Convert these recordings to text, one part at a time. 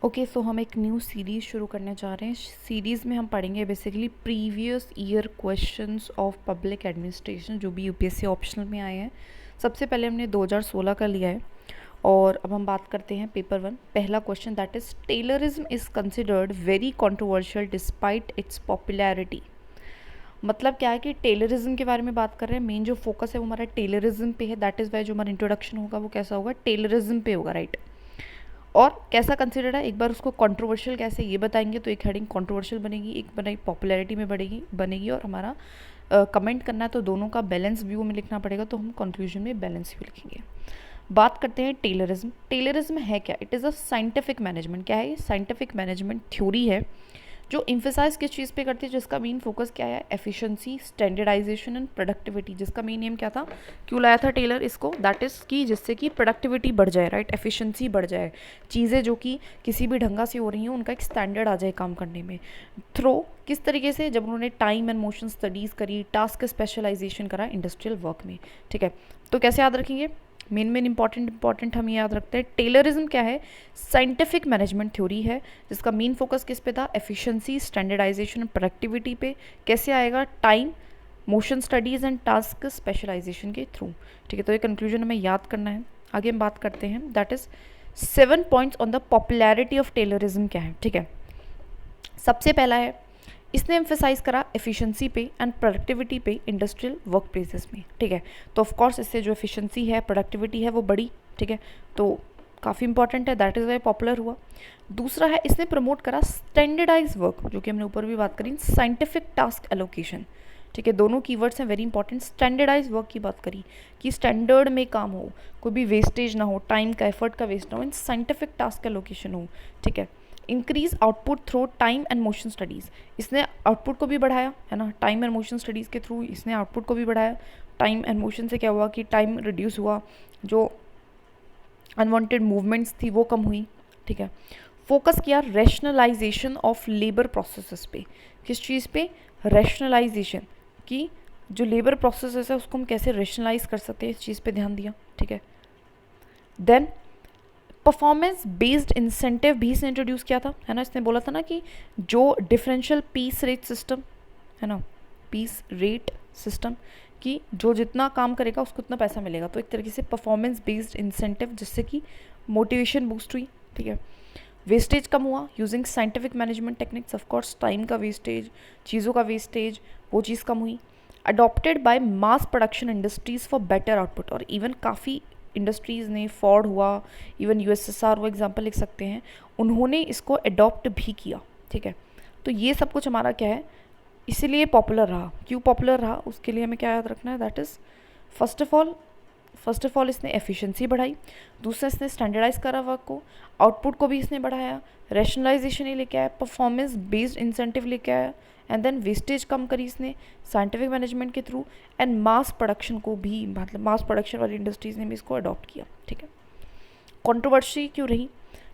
Okay, सो हम एक new series शुरू करने जा रहे हैं। सीरीज़ में हम पढ़ेंगे basically previous year questions of public administration जो भी यूपीएससी ऑप्शनल में आए हैं। सबसे पहले हमने 2016 का लिया है और अब हम बात करते हैं पेपर 1। पहला question that is Taylorism is considered very controversial despite it's popularity. मतलब क्या है कि टेलरिज्म के बारे में बात कर रहे हैं। मेन जो फोकस है वो हमारा टेलरिज्म पे है। दैट इज़ वाई जो हमारा इंट्रोडक्शन होगा वो कैसा होगा, टेलरिज्म पे होगा, राइट। और कैसा कंसिडर्ड है, एक बार उसको कंट्रोवर्शियल कैसे ये बताएंगे तो एक हेडिंग कंट्रोवर्शियल बनेगी, एक बनाई पॉपुलैरिटी में बनेगी और हमारा कमेंट करना है तो दोनों का बैलेंस व्यू में लिखना पड़ेगा, तो हम कंक्लूजन में बैलेंस व्यू लिखेंगे। बात करते हैं टेलरिज्म। टेलरिज्म है क्या? It is a scientific management. क्या है ये? साइंटिफिक मैनेजमेंट थ्योरी है जो इम्फेसाइज किस चीज़ पे करती है, जिसका मेन फोकस क्या है, एफिशिएंसी, स्टैंडर्डाइजेशन एंड प्रोडक्टिविटी। जिसका मेन एम क्या था, क्यों लाया था टेलर इसको, दैट इज़ कि जिससे कि प्रोडक्टिविटी बढ़ जाए, राइट, एफिशिएंसी बढ़ जाए, चीज़ें जो कि किसी भी ढंगा से हो रही हैं उनका एक स्टैंडर्ड आ जाए काम करने में। थ्रो किस तरीके से, जब उन्होंने टाइम एंड मोशन स्टडीज़ करी, टास्क स्पेशलाइजेशन करा इंडस्ट्रियल वर्क में, ठीक है। तो कैसे याद रखेंगे, मेन इंपॉर्टेंट हम याद रखते हैं। टेलरिज्म क्या है? साइंटिफिक मैनेजमेंट थ्योरी है जिसका मेन फोकस किस पे था, एफिशिएंसी, स्टैंडर्डाइजेशन, प्रोडक्टिविटी पे। कैसे आएगा, time, motion studies and task specialisation के थ्रू, ठीक है। तो ये कंक्लूजन हमें याद करना है। आगे हम बात करते हैं, that is 7 points on the popularity of Taylorism क्या है, ठीक है। सबसे पहला है, इसने एम्फेसाइज करा एफिशिएंसी पे एंड प्रोडक्टिविटी पे इंडस्ट्रियल वर्क प्लेसेस में, ठीक है। तो ऑफ कोर्स इससे जो एफिशिएंसी है, प्रोडक्टिविटी है वो बढ़ी, ठीक है। तो काफ़ी इंपॉर्टेंट है, दैट इज़ वाई पॉपुलर हुआ। दूसरा है, इसने प्रमोट करा स्टैंडर्डाइज वर्क, जो कि हमने ऊपर भी बात करी, साइंटिफिक टास्क एलोकेशन, ठीक है। दोनों कीवर्ड्स हैं वेरी इंपॉर्टेंट। स्टैंडर्डाइज वर्क की बात करी कि स्टैंडर्ड में काम हो, कोई भी वेस्टेज ना हो, टाइम का एफर्ट का वेस्ट ना हो, इन साइंटिफिक टास्क एलोकेशन हो, ठीक है। Increase output through time and motion studies, इसने आउटपुट को भी बढ़ाया है ना, टाइम एंड मोशन स्टडीज़ के थ्रू इसने आउटपुट को भी बढ़ाया। टाइम एंड मोशन से क्या हुआ कि टाइम रिड्यूस हुआ, जो अनवांटेड मूवमेंट्स थी वो कम हुई, ठीक है। फोकस किया रैशनलाइजेशन ऑफ लेबर प्रोसेसेस पे, किस चीज़ पे, रैशनलाइजेशन की, जो लेबर प्रोसेसेस है उसको हम कैसे रैशनलाइज कर सकते हैं, इस चीज़ पे ध्यान दिया, ठीक है। देन परफॉर्मेंस बेस्ड इंसेंटिव भी इसने इंट्रोड्यूस किया था, है ना। इसने बोला था ना कि जो डिफरेंशियल पीस रेट सिस्टम है ना, पीस रेट सिस्टम कि जो जितना काम करेगा उसको उतना पैसा मिलेगा, तो एक तरीके से परफॉर्मेंस बेस्ड इंसेंटिव जिससे कि मोटिवेशन बूस्ट हुई, ठीक है। वेस्टेज कम हुआ using scientific management techniques, of course time का वेस्टेज, चीज़ों का वेस्टेज, वो चीज़ कम हुई। Adopted by mass production industries for better output, और इवन काफ़ी इंडस्ट्रीज़ ने, फॉर्ड हुआ, इवन यूएसएसआर वो एग्जांपल लिख सकते हैं, उन्होंने इसको अडॉप्ट भी किया, ठीक है। तो ये सब कुछ हमारा क्या है, इसीलिए पॉपुलर रहा। क्यों पॉपुलर रहा, उसके लिए हमें क्या याद रखना है, that is first of all इसने एफिशिएंसी बढ़ाई, दूसरा इसने स्टैंडर्डाइज करा वर्क को, आउटपुट को भी इसने बढ़ाया, रैशनलाइजेशन ही लेके आया, परफॉर्मेंस बेस्ड इंसेंटिव लेके आया, एंड देन वेस्टेज कम करी इसने साइंटिफिक मैनेजमेंट के थ्रू, एंड मास प्रोडक्शन को भी, मतलब मास प्रोडक्शन वाली इंडस्ट्रीज़ ने भी इसको अडॉप्ट किया, ठीक है। कंट्रोवर्सी क्यों रही,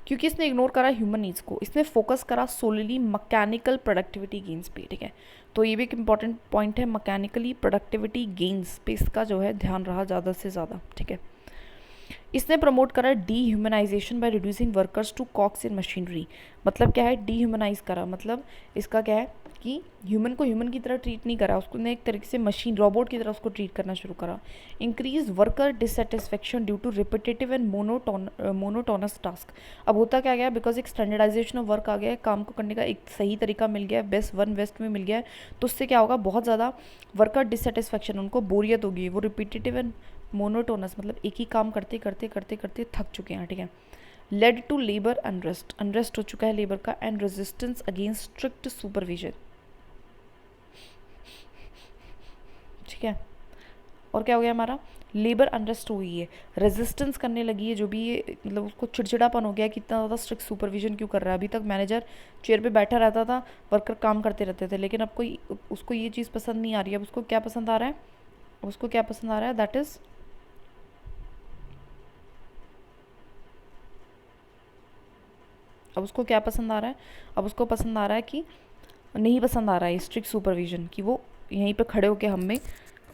क्योंकि इसने इग्नोर करा ह्यूमन नीड्स को, इसने फोकस करा सोलली मैकेनिकल प्रोडक्टिविटी गेन्स पे, ठीक है। तो ये भी एक इंपॉर्टेंट पॉइंट है, मैकेनिकली प्रोडक्टिविटी गेन्स पे इसका जो है ध्यान रहा ज़्यादा से ज़्यादा, ठीक है। इसने प्रमोट करा dehumanisation by reducing workers to cogs in machinery. मतलब क्या है, डीह्यूमनाइज करा, मतलब इसका क्या है कि ह्यूमन को ह्यूमन की तरह ट्रीट नहीं करा, उसको ने एक तरीके से मशीन, रोबोट की तरह उसको ट्रीट करना शुरू करा। Increase worker dissatisfaction due to repetitive and monotonous task. अब होता क्या गया, बिकॉज एक स्टैंडर्डाइजेशन ऑफ वर्क आ गया है, काम को करने का एक सही तरीका मिल गया है, बेस्ट वन वेस्ट में मिल गया है, तो उससे क्या होगा, बहुत ज़्यादा वर्कर डिससेटिस्फेक्शन, उनको बोरियत होगी, वो रिपीटेटिव एंड मोनोटोनस, मतलब एक ही काम करते करते करते करते थक चुके हैं, ठीक है। Led to labour unrest, unrest हो चुका है लेबर का, and resistance against strict supervision, ठीक है। और क्या हो गया हमारा, लेबर अनरेस्ट हो गई है, रेजिस्टेंस करने लगी है, जो भी ये मतलब उसको चिड़चिड़ापन हो गया कि इतना ज़्यादा स्ट्रिक्ट सुपरविजन क्यों कर रहा है। अभी तक मैनेजर चेयर पे बैठा रहता था, वर्कर काम करते रहते थे, लेकिन अब कोई उसको ये चीज़ पसंद नहीं आ रही है। अब उसको क्या पसंद आ रहा है, उसको क्या पसंद आ रहा है, दैट इज़ अब उसको क्या पसंद आ रहा है, अब उसको पसंद आ रहा है कि नहीं पसंद आ रहा है स्ट्रिक्ट सुपरविजन, कि वो यहीं पे खड़े होकर हमें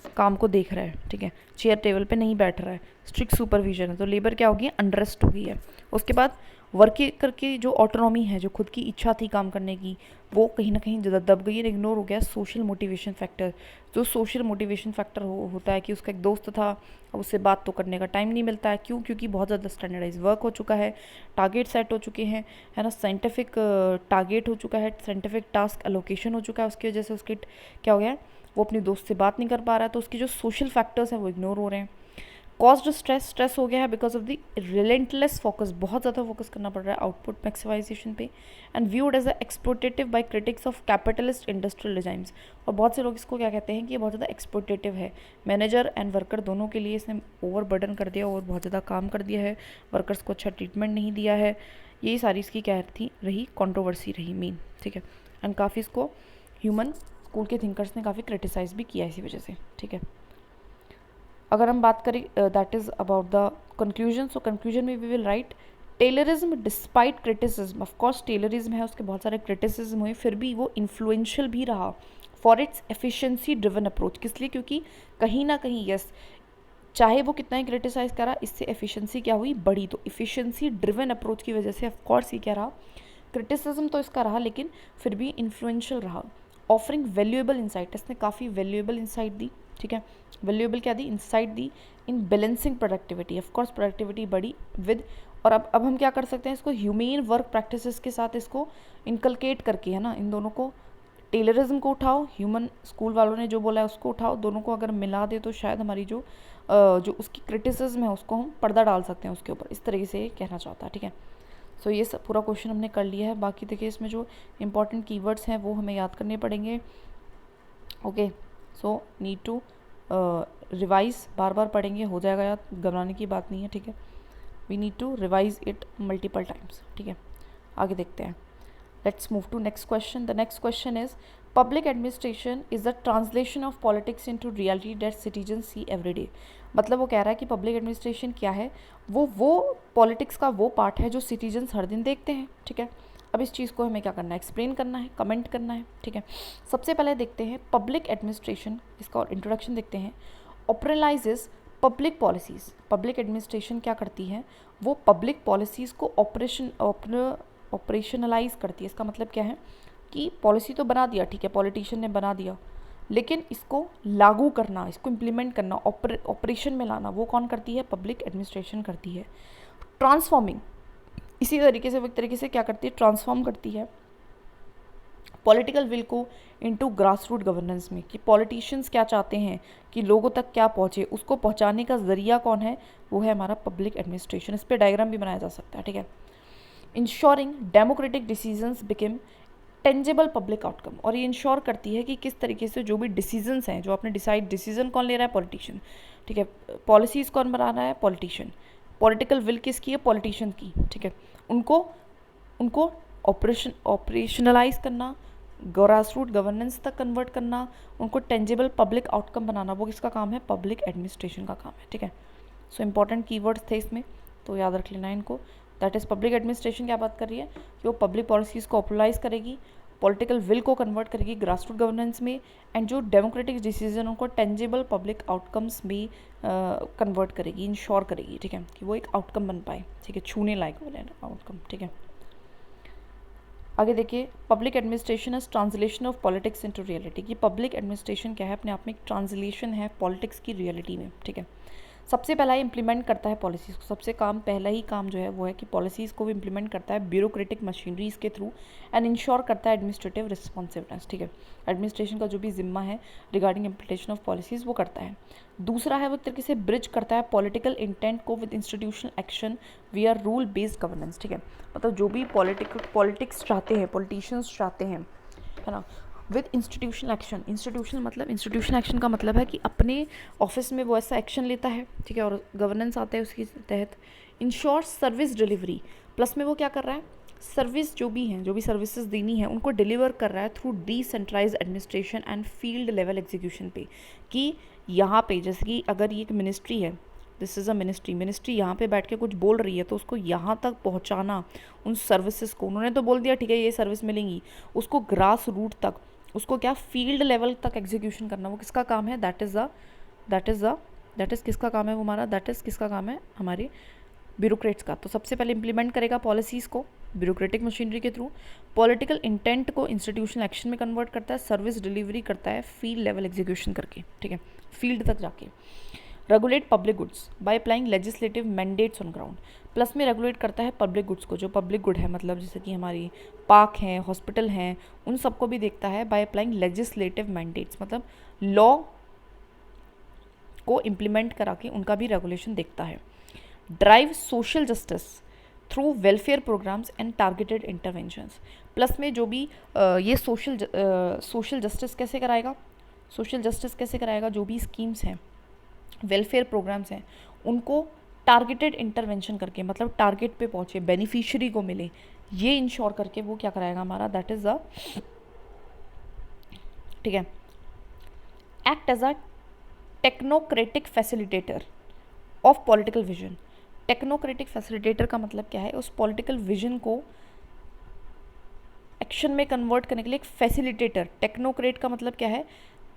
काम को देख रहा है, ठीक है, चेयर टेबल पे नहीं बैठ रहा है, स्ट्रिक्ट सुपरविजन है, तो लेबर क्या होगी, अनरेस्ट हो गई है। उसके बाद वर्कर की जो ऑटोनॉमी है, जो खुद की इच्छा थी काम करने की, वो कहीं ना कहीं दब गई है, इग्नोर हो गया सोशल मोटिवेशन फैक्टर। जो सोशल मोटिवेशन फैक्टर होता है कि उसका एक दोस्त था, अब उससे बात तो करने का टाइम नहीं मिलता है, क्यों, क्योंकि बहुत ज़्यादा स्टैंडर्डाइज वर्क हो चुका है, टारगेट सेट हो चुके हैं, है ना, साइंटिफिक टारगेट हो चुका है, साइंटिफिक टास्क एलोकेशन हो चुका है, उसकी वजह से उसकी क्या हो गया है, वो अपने दोस्त से बात नहीं कर पा रहा है, तो उसकी जो सोशल फैक्टर्स हैं वो इग्नोर हो रहे हैं। कॉज्ड स्ट्रेस हो गया है because of the relentless focus, बहुत ज़्यादा फोकस करना पड़ रहा है आउटपुट मैक्सिमाइजेशन पे, and viewed as a exploitative by critics of capitalist industrial designs. और बहुत से लोग इसको क्या कहते हैं कि ये बहुत ज़्यादा एक्सप्लोटेटिव है, मैनेजर एंड वर्कर दोनों के लिए इसने ओवर बर्डन कर दिया और बहुत ज़्यादा काम कर दिया है, वर्कर्स को अच्छा ट्रीटमेंट नहीं दिया है। यही सारी इसकी क्या थी रही, कॉन्ट्रोवर्सी रही मेन, ठीक है, एंड काफ़ी इसको ह्यूमन स्कूल के थिंकर्स ने काफ़ी क्रिटिसाइज भी किया इसी वजह से, ठीक है। अगर हम बात करें that is about the conclusion, so conclusion में we will write Taylorism despite criticism, of course Taylorism है, उसके बहुत सारे क्रिटिसिज्म हुए, फिर भी वो इन्फ्लुएंशियल भी रहा for its efficiency driven approach. किस लिए, क्योंकि कहीं ना कहीं यस, चाहे वो कितना ही क्रिटिसाइज करा, इससे एफिशिएंसी क्या हुई, बढ़ी, तो एफिशिएंसी ड्रिवन अप्रोच की वजह से ऑफकोर्स ये क्या रहा, क्रिटिसिज्म तो इसका रहा, लेकिन फिर भी इन्फ्लुएंशियल रहा। ऑफरिंग वैल्यूएबल इंसाइट, इसने काफ़ी वैल्यूएबल इंसाइट दी, ठीक है, वैल्यूएबल क्या दी, इंसाइट दी in balancing productivity, of course productivity बढ़ी विद, और अब हम क्या कर सकते हैं, इसको ह्यूमेन वर्क प्रैक्टिसेस के साथ इसको इनकलकेट करके, है ना, इन दोनों को, टेलरिज्म को उठाओ, ह्यूमन स्कूल वालों ने जो बोला है उसको उठाओ, दोनों को अगर मिला दे तो शायद हमारी जो उसकी क्रिटिसिज्म है उसको हम पर्दा डाल सकते हैं उसके ऊपर, इस तरीके से कहना चाहता है, ठीक है। सो ये सब पूरा क्वेश्चन हमने कर लिया है। बाकी देखिए इसमें जो इंपॉर्टेंट कीवर्ड्स हैं वो हमें याद करने पड़ेंगे। Okay, so need to revise, बार बार पढ़ेंगे, हो जाएगा याद, घबराने की बात नहीं है, ठीक है। We need to revise it multiple times, ठीक है। आगे देखते हैं, let's move to next question. The next question is public administration is the translation of politics into reality that citizen see everyday. मतलब वो कह रहा है कि पब्लिक एडमिनिस्ट्रेशन क्या है, वो पॉलिटिक्स का वो पार्ट है जो सिटीजन्स हर दिन देखते हैं, ठीक है। अब इस चीज़ को हमें क्या करना है, एक्सप्लेन करना है, कमेंट करना है, ठीक है। सबसे पहले देखते हैं पब्लिक एडमिनिस्ट्रेशन, इसका और इंट्रोडक्शन देखते हैं। ऑपरेलाइजेस पब्लिक पॉलिसीज़, पब्लिक एडमिनिस्ट्रेशन क्या करती है, वो पब्लिक पॉलिसीज़ को ऑपरेशनलाइज करती है। इसका मतलब क्या है कि पॉलिसी तो बना दिया, ठीक है, पॉलिटिशियन ने बना दिया, लेकिन इसको लागू करना, इसको इम्प्लीमेंट करना, ऑपरेशन में लाना, वो कौन करती है, पब्लिक एडमिनिस्ट्रेशन करती है। ट्रांसफॉर्मिंग, इसी तरीके से वो एक तरीके से क्या करती है, ट्रांसफॉर्म करती है पॉलिटिकल विल को इनटू ग्रास रूट गवर्नेंस में, कि पॉलिटिशियंस क्या चाहते हैं कि लोगों तक क्या पहुँचे, उसको पहुँचाने का जरिया कौन है, वो है हमारा पब्लिक एडमिनिस्ट्रेशन। इस पर डायग्राम भी बनाया जा सकता है, ठीक है। Ensuring democratic decisions become tangible public outcome, और ये इंश्योर करती है कि किस तरीके से जो भी डिसीजंस हैं, जो आपने डिसीजन कौन ले रहा है, पॉलिटिशियन, ठीक है, पॉलिसीज़ कौन बना रहा है, पॉलिटिशियन, पॉलिटिकल विल किसकी है, पॉलिटिशियन की, ठीक है, उनको ऑपरेशनलाइज करना, ग्रास रूट गवर्नेंस तक कन्वर्ट करना, उनको टेंजेबल पब्लिक आउटकम बनाना, वो किसका काम है, पब्लिक एडमिनिस्ट्रेशन का काम है, ठीक है। सो इंपॉर्टेंट कीवर्ड्स थे इसमें, तो याद रख लेना इनको। दैट इज़ पब्लिक एडमिनिस्ट्रेशन क्या बात कर रही है कि वो पब्लिक पॉलिसीज़ को ऑपरेलाइज करेगी, पॉलिटिकल विल को कन्वर्ट करेगी ग्रास रूट गवर्नेंस में, एंड जो डेमोक्रेटिक डिसीजन उनको टेंजेबल पब्लिक आउटकम्स भी कन्वर्ट करेगी, इंश्योर करेगी, ठीक है, कि वो एक आउटकम बन पाए, ठीक है, छूने लायक वाले आउटकम, ठीक है। आगे देखिए, public administration is translation of politics into reality, कि पब्लिक एडमिनिस्ट्रेशन क्या है, अपने आप में एक ट्रांसलेशन है पॉलिटिक्स की रियलिटी में, ठीक है। सबसे पहला इम्प्लीमेंट करता है पॉलिसीज़ को, सबसे पहला ही काम जो है वो है कि पॉलिसीज़ को भी इम्प्लीमेंट करता है ब्यूरोक्रेटिक मशीनरीज़ के थ्रू, एंड इंश्योर करता है एडमिनिस्ट्रेटिव रिस्पॉन्सिवनेस, ठीक है। एडमिनिस्ट्रेशन का जो भी जिम्मा है रिगार्डिंग इम्प्लीमेंटेशन ऑफ पॉलिसीज़ वो करता है। दूसरा है वो एक तरीके से ब्रिज करता है पॉलिटिकल इंटेंट को with institutional action we are rule based governance, ठीक है। मतलब जो भी पॉलिटिक्स चाहते हैं, पॉलिटिशियंस चाहते हैं, है ना, with institutional action, institutional action का मतलब है कि अपने ऑफिस में वो ऐसा एक्शन लेता है, ठीक है, और गवर्नेंस आता है उसके तहत। इंश्योर सर्विस डिलीवरी, प्लस में वो क्या कर रहा है, सर्विस जो भी सर्विसेज देनी है उनको डिलीवर कर रहा है through decentralised administration and field level execution पे, कि यहाँ पे जैसे कि अगर ये एक मिनिस्ट्री है, दिस इज़ अ मिनिस्ट्री यहाँ पे बैठ के कुछ बोल रही है, तो उसको यहाँ तक पहुँचाना उन सर्विसेज को, उन्होंने तो बोल दिया ठीक है ये सर्विस मिलेंगी, उसको ग्रास रूट तक, उसको क्या फील्ड लेवल तक एग्जीक्यूशन करना, वो किसका काम है, that is the that is किसका काम है वो हमारा, दैट इज़ किसका काम है, हमारे ब्यूरोक्रेट्स का। तो सबसे पहले इंप्लीमेंट करेगा पॉलिसीज़ को ब्यूरोक्रेटिक मशीनरी के थ्रू, पॉलिटिकल इंटेंट को इंस्टीट्यूशनल एक्शन में कन्वर्ट करता है, सर्विस डिलीवरी करता है फील्ड लेवल एग्जीक्यूशन करके, ठीक है, फील्ड तक जाके। Regulate public goods by applying legislative mandates on ground, plus में रेगुलेट करता है पब्लिक गुड्स को, जो पब्लिक गुड है मतलब जैसे कि हमारी पार्क हैं, हॉस्पिटल हैं, उन सबको भी देखता है बाय अप्लाइंग लेजिस्लेटिव मैंडेट्स, मतलब लॉ को इम्प्लीमेंट करा के उनका भी रेगुलेशन देखता है। Drive social justice through welfare programmes and targeted interventions, plus में जो भी ये सोशल जस्टिस कैसे कराएगा, सोशल जस्टिस कैसे कराएगा, जो भी स्कीम्स हैं, वेलफेयर प्रोग्राम्स हैं, उनको टारगेटेड इंटरवेंशन करके, मतलब टारगेट पे पहुँचे, बेनिफिशियरी को मिले, ये इंश्योर करके वो क्या कराएगा हमारा, दैट इज़ द, ठीक है, act as a technocratic facilitator of political vision. Technocratic facilitator का मतलब क्या है, उस पॉलिटिकल विजन को एक्शन में कन्वर्ट करने के लिए एक फैसिलिटेटर। टेक्नोक्रेट का मतलब क्या है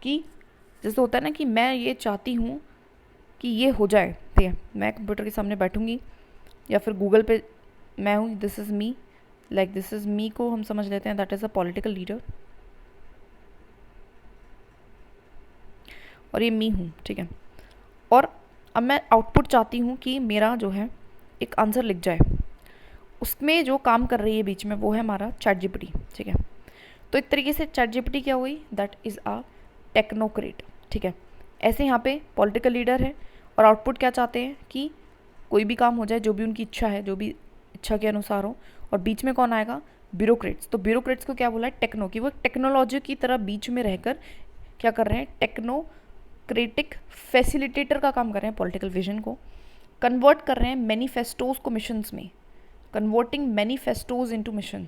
कि जैसे होता है ना कि मैं ये चाहती हूँ कि ये हो जाए, ठीक है, मैं कंप्यूटर के सामने बैठूंगी या फिर गूगल पे मैं हूँ, this is me, like this is me को हम समझ लेते हैं, that is a political leader, और ये मी हूँ, ठीक है, और अब मैं आउटपुट चाहती हूँ कि मेरा जो है एक आंसर लिख जाए, उसमें जो काम कर रही है बीच में वो है हमारा चैट जीपीटी, ठीक है। तो एक तरीके से चैट जीपीटी क्या हुई, दैट इज़ अ टेक्नोक्रेट, ठीक है। ऐसे यहाँ पे पॉलिटिकल लीडर है और आउटपुट क्या चाहते हैं कि कोई भी काम हो जाए जो भी उनकी इच्छा है, जो भी इच्छा के अनुसार हो, और बीच में कौन आएगा, ब्यूरोक्रेट्स। तो ब्यूरोक्रेट्स को क्या बोला है, टेक्नो, कि वो टेक्नोलॉजी की तरह बीच में रहकर क्या कर रहे हैं, टेक्नोक्रेटिक फैसिलिटेटर का काम कर रहे हैं, पॉलिटिकल विजन को कन्वर्ट कर रहे हैं मैनिफेस्टोज को मिशंस में, कन्वर्टिंग मैनिफेस्टोज इनटू मिशन।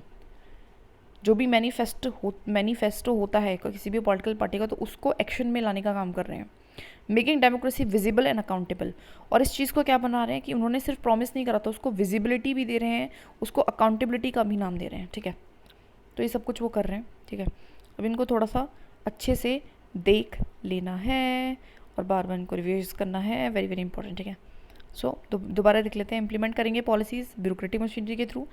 जो भी मैनिफेस्टो होता है किसी भी पॉलिटिकल पार्टी का, तो उसको एक्शन में लाने का काम कर रहे हैं। Making democracy visible and accountable, और इस चीज़ को क्या बना रहे हैं कि उन्होंने सिर्फ प्रॉमिस नहीं करा था, उसको विजिबिलिटी भी दे रहे हैं, उसको अकाउंटेबिलिटी का भी नाम दे रहे हैं, ठीक है। तो ये सब कुछ वो कर रहे हैं, ठीक है। अब इनको थोड़ा सा अच्छे से देख लेना है और बार बार इनको रिव्यूज करना है, वेरी वेरी इंपॉर्टेंट, ठीक है। सो दोबारा देख लेते हैं। इम्प्लीमेंट करेंगे पॉलिसीज़ ब्यूरोक्रेटिक मशीनरी के थ्रू,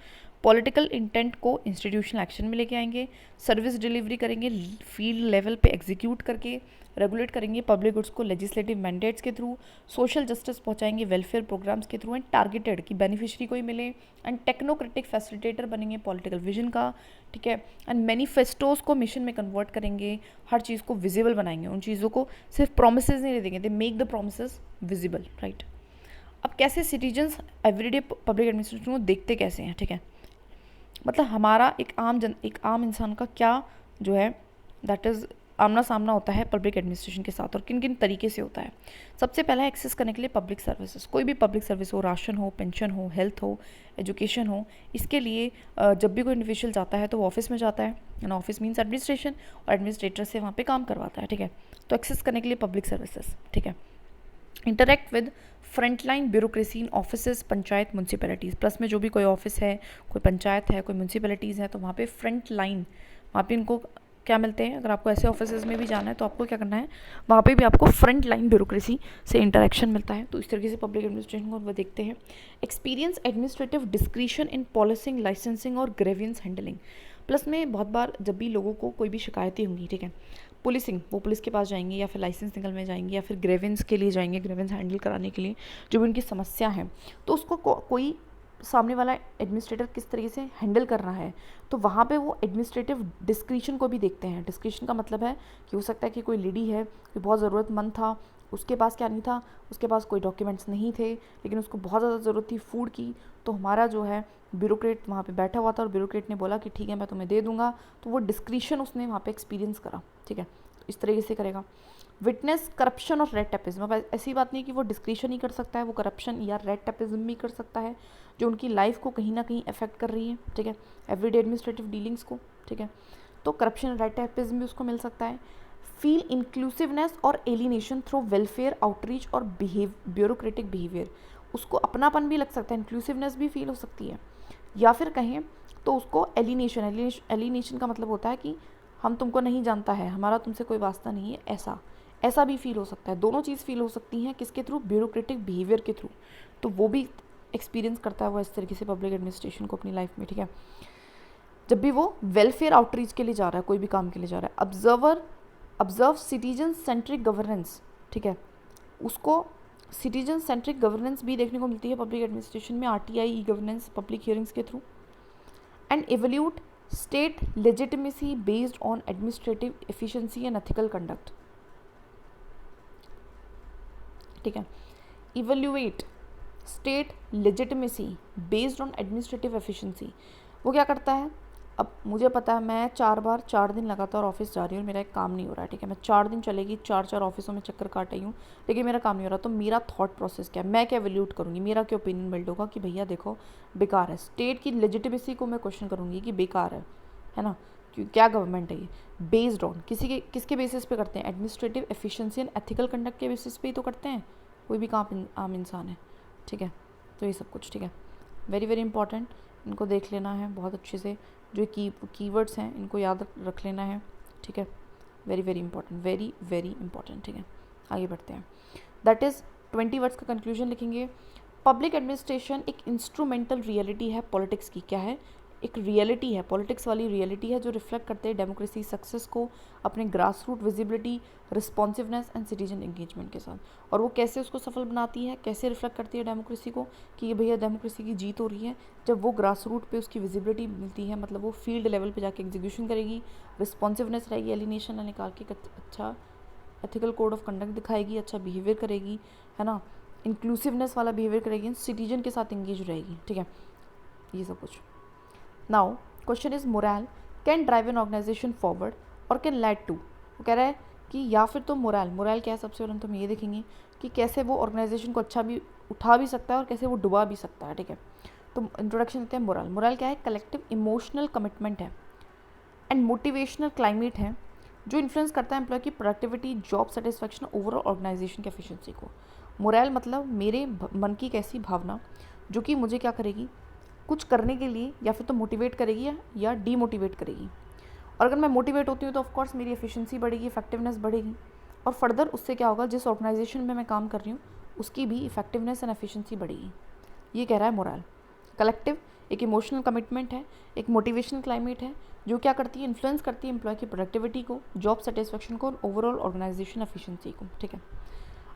पॉलिटिकल इंटेंट को इंस्टीट्यूशनल एक्शन में लेके आएंगे, सर्विस डिलीवरी करेंगे फील्ड लेवल पे एग्जीक्यूट करके, रेगुलेट करेंगे पब्लिक गुड्स को लेजिस्लेटिव मैंडेट्स के थ्रू, सोशल जस्टिस पहुंचाएंगे वेलफेयर प्रोग्राम्स के थ्रू, एंड टारगेटेड कि बेनिफिशियरी को ही मिले, एंड टेक्नोक्रेटिक फैसिलिटेटर बनेंगे पॉलिटिकल विजन का, ठीक है। एंड मैनिफेस्टोज को मिशन में कन्वर्ट करेंगे, हर चीज़ को विजिबल बनाएंगे, उन चीज़ों को सिर्फ प्रोमिसेस नहीं देंगे, they make the promises visible, right. अब कैसे सिटीजन्स एवरीडे पब्लिक एडमिनिस्ट्रेशन को देखते कैसे हैं, ठीक है, मतलब हमारा एक आम इंसान का क्या जो है दैट इज़ आमना सामना होता है पब्लिक एडमिनिस्ट्रेशन के साथ, और किन किन तरीके से होता है। सबसे पहला एक्सेस करने के लिए पब्लिक सर्विसेज, कोई भी पब्लिक सर्विस हो, राशन हो, पेंशन हो, हेल्थ हो, एजुकेशन हो, इसके लिए जब भी कोई इंडिविजुअल जाता है तो वो ऑफिस में जाता है, एंड ऑफिस मीन्स एडमिनिस्ट्रेशन, और एडमिनिस्ट्रेटर से वहाँ पे काम करवाता है, ठीक है। तो एक्सेस करने के लिए पब्लिक सर्विसेज, ठीक है। Interact with frontline bureaucracy in offices, panchayat, municipalities, plus में जो भी कोई ऑफिस है, कोई पंचायत है, कोई म्यूनसिपैलिटीज़ है, तो वहाँ पे फ्रंट लाइन, वहाँ पे इनको क्या मिलते हैं, अगर आपको ऐसे ऑफिसेज में भी जाना है तो आपको क्या करना है, वहाँ पे भी आपको फ्रंट लाइन ब्यूरोक्रेसी से इंटरेक्शन मिलता है। तो इस तरीके से पब्लिक एडमिनिस्ट्रेशन को वो देखते हैं। एक्सपीरियंस एडमिनिस्ट्रेटिव डिस्क्रिशन इन पॉलिसिंग, लाइसेंसिंग और ग्रेवियंस हैंडलिंग, प्लस में बहुत बार जब भी लोगों को कोई भी शिकायतें होंगी, ठीक है, पुलिसिंग, वो पुलिस के पास जाएंगे या फिर लाइसेंस निकलने जाएंगे या फिर ग्रेवेंस के लिए जाएंगे, ग्रेवेंस हैंडल कराने के लिए जो भी उनकी समस्या है, तो उसको कोई सामने वाला एडमिनिस्ट्रेटर किस तरीके से हैंडल कर रहा है, तो वहाँ पे वो एडमिनिस्ट्रेटिव डिस्क्रिशन को भी देखते हैं। डिस्क्रिशन का मतलब है कि हो सकता है कि कोई लेडी है, कोई बहुत ज़रूरतमंद था, उसके पास क्या नहीं था, उसके पास कोई डॉक्यूमेंट्स नहीं थे, लेकिन उसको बहुत ज़्यादा ज़रूरत थी फूड की, तो हमारा जो है ब्यूरोक्रेट वहाँ पे बैठा हुआ था और ब्यूरोक्रेट ने बोला कि ठीक है मैं तुम्हें दे दूँगा, तो वो डिस्क्रिशन उसने वहाँ पे एक्सपीरियंस करा, ठीक है। तो इस तरीके से करेगा। विटनेस करप्शन और रेड टेपिज्म, अब ऐसी बात नहीं कि वो डिस्क्रिशन ही कर सकता है, वो करप्शन या रेड टेपिज्म भी कर सकता है जो उनकी लाइफ को कहीं ना कहीं अफेक्ट कर रही है, ठीक है, एवरीडे एडमिनिस्ट्रेटिव डीलिंग्स को, ठीक है। तो करप्शन, रेड टेपिज्म भी उसको मिल सकता है। फील इंक्लूसिवनेस और एलिनेशन थ्रू वेलफेयर आउटरीच और ब्यूरोक्रेटिक बिहेवियर, उसको अपनापन भी लग सकता है, इंक्लूसिवनेस भी फील हो सकती है, या फिर कहें तो उसको एलिनेशन का मतलब होता है कि हम तुमको नहीं जानता है, हमारा तुमसे कोई वास्ता नहीं है, ऐसा ऐसा भी फील हो सकता है, दोनों चीज़ फील हो सकती हैं किसके थ्रू, ब्यूरोक्रेटिक बिहेवियर के थ्रू। तो वो भी एक्सपीरियंस करता है वो इस तरीके से पब्लिक एडमिनिस्ट्रेशन को अपनी लाइफ में, ठीक है। जब भी वो वेलफेयर आउटरीच के लिए जा रहा है, कोई भी काम के लिए जा रहा है, ऑब्जर्व सिटीजन सेंट्रिक गवर्नेंस, ठीक है, उसको सिटीजन सेंट्रिक गवर्नेंस भी देखने को मिलती है पब्लिक एडमिनिस्ट्रेशन में, RTI, E governance, public hearings के through. And evaluate state legitimacy based on administrative efficiency and ethical conduct, ठीक है। Evaluate state legitimacy based on administrative efficiency, वो क्या करता है, अब मुझे पता है मैं 4 दिन लगातार ऑफिस जा रही हूँ और मेरा एक काम नहीं हो रहा है, ठीक है, मैं 4 दिन चलेगी, 4 ऑफिसों में चक्कर काट रही हूँ, लेकिन मेरा काम नहीं हो रहा, तो मेरा थॉट प्रोसेस क्या है, मैं क्या वैल्यूट करूँगी, मेरा क्या ओपिनियन बिल्ड होगा कि भैया देखो बेकार है। स्टेट की लेजिटिमेसी को मैं क्वेश्चन करूँगी कि बेकार है ना, क्यों, क्या गवर्नमेंट है ये, बेस्ड ऑन किसके बेसिस पे करते हैं, administrative efficiency and ethical conduct के बेसिस पे ही तो करते हैं, कोई भी काम आम इंसान है, ठीक है। तो ये सब कुछ, ठीक है, वेरी वेरी इंपॉर्टेंट, इनको देख लेना है बहुत अच्छे से, जो कीवर्ड्स हैं इनको याद रख लेना है, ठीक है, very very important, very very important, ठीक है। आगे बढ़ते हैं, दैट इज़ 20 वर्ड्स का कंक्लूजन लिखेंगे। पब्लिक एडमिनिस्ट्रेशन एक इंस्ट्रूमेंटल रियलिटी है पॉलिटिक्स की, क्या है, एक रियलिटी है, पॉलिटिक्स वाली रियलिटी है, जो रिफ्लेक्ट करते हैं डेमोक्रेसी सक्सेस को अपने grass root visibility, responsiveness and citizen engagement के साथ। और वो कैसे उसको सफल बनाती है, कैसे रिफ्लेक्ट करती है डेमोक्रेसी को कि ये भैया डेमोक्रेसी की जीत हो रही है, जब वो ग्रास रूट पे उसकी विजिबिलिटी मिलती है, मतलब वो फील्ड लेवल पे जाके एग्जीक्यूशन करेगी, रिस्पॉन्सिवनेस रहेगी, एलिनेशन निकाल के अच्छा एथिकल कोड ऑफ कंडक्ट दिखाएगी, अच्छा बिहेवियर करेगी, है ना, इंक्लूसिवनेस वाला बिहेवियर करेगी, सिटीजन के साथ इंगेज रहेगी, ठीक है, ये सब कुछ। Now question is morale can drive an organisation forward और कैन लेड टू, वो कह रहा है कि या फिर तो मोरल क्या है, सबसे पहले तो हम ये देखेंगे कि कैसे वो ऑर्गेनाइजेशन को अच्छा भी उठा भी सकता है और कैसे वो डुबा भी सकता है, ठीक है। तो इंट्रोडक्शन देते हैं, मोरल क्या है, कलेक्टिव इमोशनल कमिटमेंट है एंड मोटिवेशनल क्लाइमेट है जो इन्फ्लुएंस करता है एम्प्लॉय की productivity, job satisfaction, overall organisation की एफिशिएंसी को। मोरल मतलब मेरे मन की कैसी भावना जो कि मुझे क्या करेगी, कुछ करने के लिए या फिर तो मोटिवेट करेगी या डीमोटिवेट करेगी। और अगर मैं मोटिवेट होती हूँ तो ऑफकोर्स मेरी एफिशिएंसी बढ़ेगी, इफेक्टिवनेस बढ़ेगी, और फर्दर उससे क्या होगा, जिस ऑर्गेनाइजेशन में मैं काम कर रही हूँ उसकी भी इफेक्टिवनेस एंड एफिशिएंसी बढ़ेगी। ये कह रहा है मोरल। कलेक्टिव एक इमोशनल कमिटमेंट है, एक मोटिवेशनल क्लाइमेट है जो क्या करती है, इन्फ्लुएंस करती है एम्प्लॉय की प्रोडक्टिविटी को, जॉब सेटिस्फैक्शन को, ओवरऑल ऑर्गेनाइजेशन एफिशिएंसी को, ठीक है।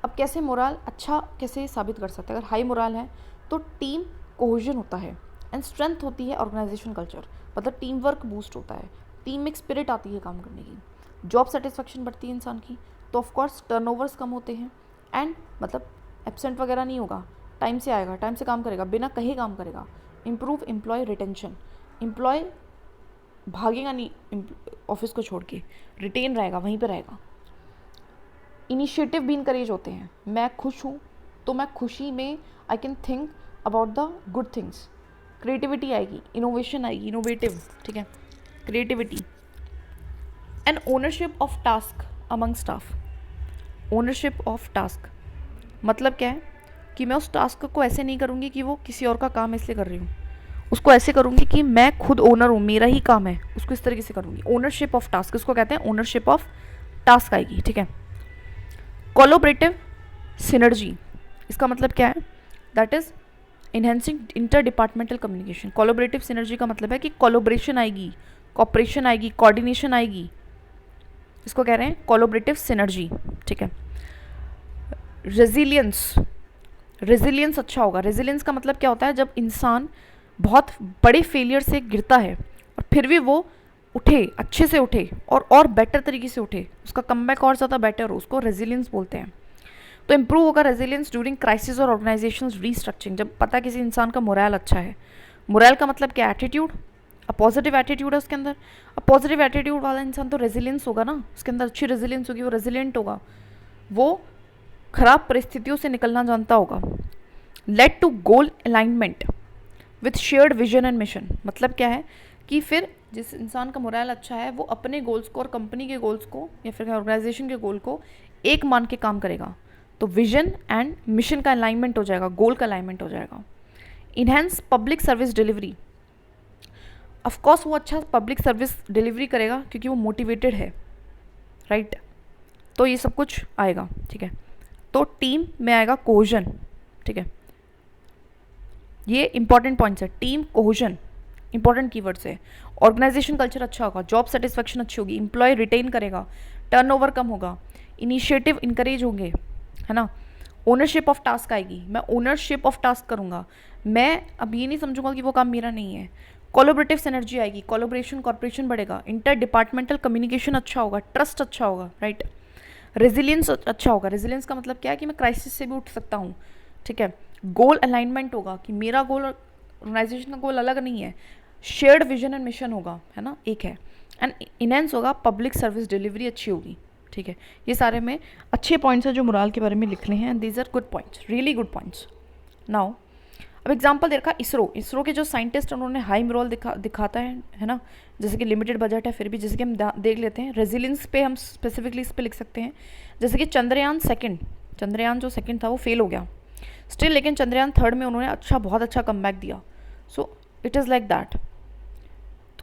अब कैसे मोरल अच्छा कैसे साबित कर सकते हैं, अगर हाई मोरल है तो टीम कोहेजन होता है एंड स्ट्रेंथ होती है ऑर्गेनाइजेशन कल्चर, मतलब टीम वर्क बूस्ट होता है, टीम में स्पिरिट आती है काम करने की, जॉब सेटिस्फैक्शन बढ़ती है इंसान की, तो ऑफकोर्स टर्नओवर्स कम होते हैं एंड मतलब एब्सेंट वगैरह नहीं होगा, टाइम से आएगा, टाइम से काम करेगा, बिना कहे काम करेगा। इम्प्रूव एम्प्लॉय रिटेंशन, एम्प्लॉय भागेगा नहीं ऑफिस को छोड़ के, रिटेन रहेगा, वहीं पर रहेगा। इनिशिएटिव भी इनकरेज होते हैं, मैं खुश हूँ तो मैं खुशी में I can think about the good things, creativity आएगी, इनोवेशन आएगी, इनोवेटिव, ठीक है, creativity. And ownership of task among staff, ownership of task मतलब क्या है कि मैं उस टास्क को ऐसे नहीं करूँगी कि वो किसी और का काम इसलिए कर रही हूँ, उसको ऐसे करूँगी कि मैं खुद ओनर हूँ, मेरा ही काम है, उसको इस तरीके से करूँगी। ओनरशिप ऑफ टास्क इसको कहते हैं, ओनरशिप ऑफ टास्क आएगी, ठीक है। कोलैबोरेटिव सिनर्जी, इसका मतलब क्या है, that is enhancing inter departmental communication. Collaborative synergy का मतलब है कि कोलैबोरेशन आएगी, कॉपरेशन आएगी, कोऑर्डिनेशन आएगी, इसको कह रहे हैं कोलैबोरेटिव सिनर्जी, ठीक है। रेजिलियंस, रेजिलियंस अच्छा होगा। रेजिलियंस का मतलब क्या होता है, जब इंसान बहुत बड़े फेलियर से गिरता है और फिर भी वो उठे, अच्छे से उठे और बेटर तरीके से उठे, उसका कमबैक और ज़्यादा बेटर हो, उसको रेजिलियंस बोलते हैं। तो इंप्रूव होगा रेजिलियंस ड्यूरिंग क्राइसिस और ऑर्गेनाइजेशनल रीस्ट्रक्चरिंग, जब पता किसी इंसान का मोरल अच्छा है। मोरल का मतलब क्या, एटीट्यूड, अ पॉजिटिव एटीट्यूड है उसके अंदर। अब पॉजिटिव एटीट्यूड वाला इंसान तो रेजिलियंस होगा ना, उसके अंदर अच्छी रेजिलियंस होगी, वो रेजिलियंट होगा, वो खराब परिस्थितियों से निकलना जानता होगा। Lead to goal alignment with shared vision and mission, मतलब क्या है कि फिर जिस इंसान का मोरल अच्छा है वो अपने गोल्स को और कंपनी के गोल्स को या फिर ऑर्गेनाइजेशन के गोल को एक मान के काम करेगा, तो विजन एंड मिशन का अलाइनमेंट हो जाएगा, गोल का अलाइनमेंट हो जाएगा। Enhance public service delivery, of course वो अच्छा पब्लिक सर्विस डिलीवरी करेगा क्योंकि वो मोटिवेटेड है, राइट। तो ये सब कुछ आएगा, ठीक है। तो टीम में आएगा कोहेजन, ठीक है। ये इंपॉर्टेंट पॉइंट्स है, टीम कोहेजन इंपॉर्टेंट कीवर्ड्स है। ऑर्गेनाइजेशन कल्चर अच्छा होगा, जॉब सेटिस्फेक्शन अच्छी होगी, इंप्लॉय रिटेन करेगा, टर्नओवर कम होगा, इनिशिएटिव इंकरेज होंगे, है ना। ओनरशिप ऑफ टास्क आएगी, मैं ओनरशिप ऑफ टास्क करूँगा, मैं अब ये नहीं समझूंगा कि वो काम मेरा नहीं है। कोलोबरेटिव सिनर्जी आएगी, कोलोबरेशन कॉर्पोरेशन बढ़ेगा, इंटर डिपार्टमेंटल कम्युनिकेशन अच्छा होगा, ट्रस्ट अच्छा होगा, राइट। रेजिलियंस अच्छा होगा, रेजिलियंस का मतलब क्या है कि मैं क्राइसिस से भी उठ सकता हूँ, ठीक है। गोल अलाइनमेंट होगा कि मेरा गोल और ऑर्गेनाइजेशन का गोल अलग नहीं है, शेयर्ड विजन एंड मिशन होगा, है ना, एक है। एंड इनहेंस होगा, पब्लिक सर्विस डिलीवरी अच्छी होगी, ठीक है। ये सारे में अच्छे पॉइंट्स हैं जो मोराल के बारे में लिखने हैं, and these are good points, really good points. Now अब एग्जाम्पल देखा, इसरो के जो साइंटिस्ट उन्होंने हाई मोरल दिखाता है ना, जैसे कि लिमिटेड बजट है फिर भी, जैसे कि हम देख लेते हैं रेजिलियंस पे, हम स्पेसिफिकली इस पे लिख सकते हैं। जैसे कि चंद्रयान जो सेकंड था वो फेल हो गया स्टिल, लेकिन चंद्रयान थर्ड में उन्होंने बहुत अच्छा कमबैक दिया। So it is like that,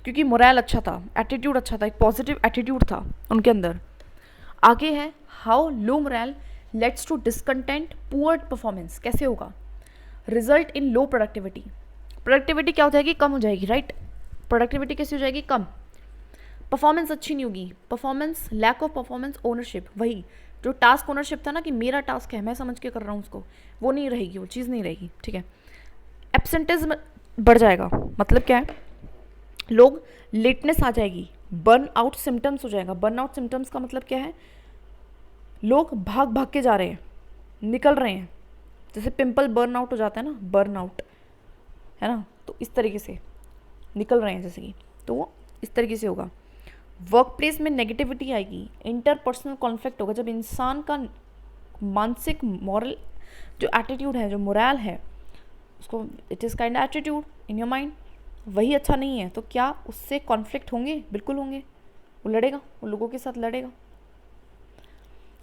क्योंकि मोरल अच्छा था, एटीट्यूड अच्छा था, एक पॉजिटिव एटीट्यूड था उनके अंदर। आगे है how low morale leads to discontent poor performance, कैसे होगा, result in low productivity, productivity क्या हो जाएगी, कम हो जाएगी, राइट। प्रोडक्टिविटी कैसी हो जाएगी, कम। परफॉर्मेंस अच्छी नहीं होगी, performance, lack of performance ownership, वही जो टास्क ओनरशिप था ना कि मेरा टास्क है, मैं समझ के कर रहा हूँ उसको, वो नहीं रहेगी, वो चीज़ नहीं रहेगी, ठीक है। एब्सेंटिज्म बढ़ जाएगा, मतलब क्या है, लोग लेटनेस आ जाएगी, बर्न आउट सिम्टम्स हो जाएगा। बर्न आउट सिम्टम्स का मतलब क्या है, लोग भाग भाग के जा रहे हैं, निकल रहे हैं, जैसे पिंपल बर्न आउट हो जाता है ना, बर्न आउट, है ना, तो इस तरीके से निकल रहे हैं जैसे कि, तो वो इस तरीके से होगा। वर्क प्लेस में नेगेटिविटी आएगी, इंटरपर्सनल कॉन्फ्लिक्ट होगा, जब इंसान का मानसिक मॉरल जो एटीट्यूड है, जो मोरल है उसको, it is kind attitude in your mind, वही अच्छा नहीं है, तो क्या उससे कॉन्फ्लिक्ट होंगे, बिल्कुल होंगे, वो लड़ेगा, वो लोगों के साथ लड़ेगा।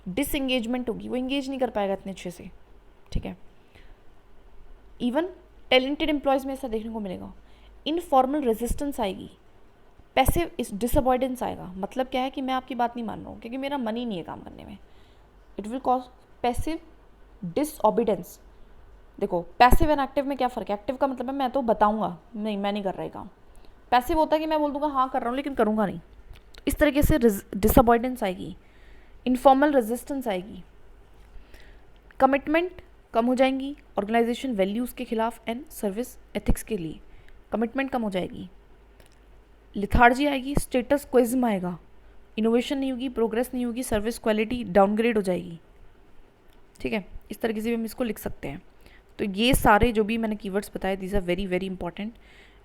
डिसएंगेजमेंट होगी, वो इंगेज नहीं कर पाएगा इतने अच्छे से, ठीक है। इवन टैलेंटेड एम्प्लॉयज़ में ऐसा देखने को मिलेगा। इनफॉर्मल रेजिस्टेंस आएगी, पैसिव डिसअवॉइडेंस आएगा, मतलब क्या है कि मैं आपकी बात नहीं मान रहा हूँ क्योंकि मेरा मन ही नहीं है काम करने में, it will cause passive disobedience. देखो पैसिव एंड एक्टिव में क्या फ़र्क है, एक्टिव का मतलब है मैं तो बताऊंगा, नहीं मैं नहीं कर रहा है काम, पैसिव होता है कि मैं बोल दूंगा हाँ कर रहा हूँ लेकिन करूँगा नहीं, तो इस तरीके से डिसअवॉइडेंस आएगी, इनफॉर्मल रेजिस्टेंस आएगी, कमिटमेंट कम हो जाएंगी, ऑर्गेनाइजेशन वैल्यूज़ के खिलाफ एंड सर्विस एथिक्स के लिए कमिटमेंट कम हो जाएगी, लिथार्जी आएगी, स्टेटस क्विज्म आएगा, इनोवेशन नहीं होगी, प्रोग्रेस नहीं होगी, सर्विस क्वालिटी डाउनग्रेड हो जाएगी, ठीक है। इस तरीके से भी हम इसको लिख सकते हैं। तो ये सारे जो भी मैंने कीवर्ड्स बताए, these are very very important,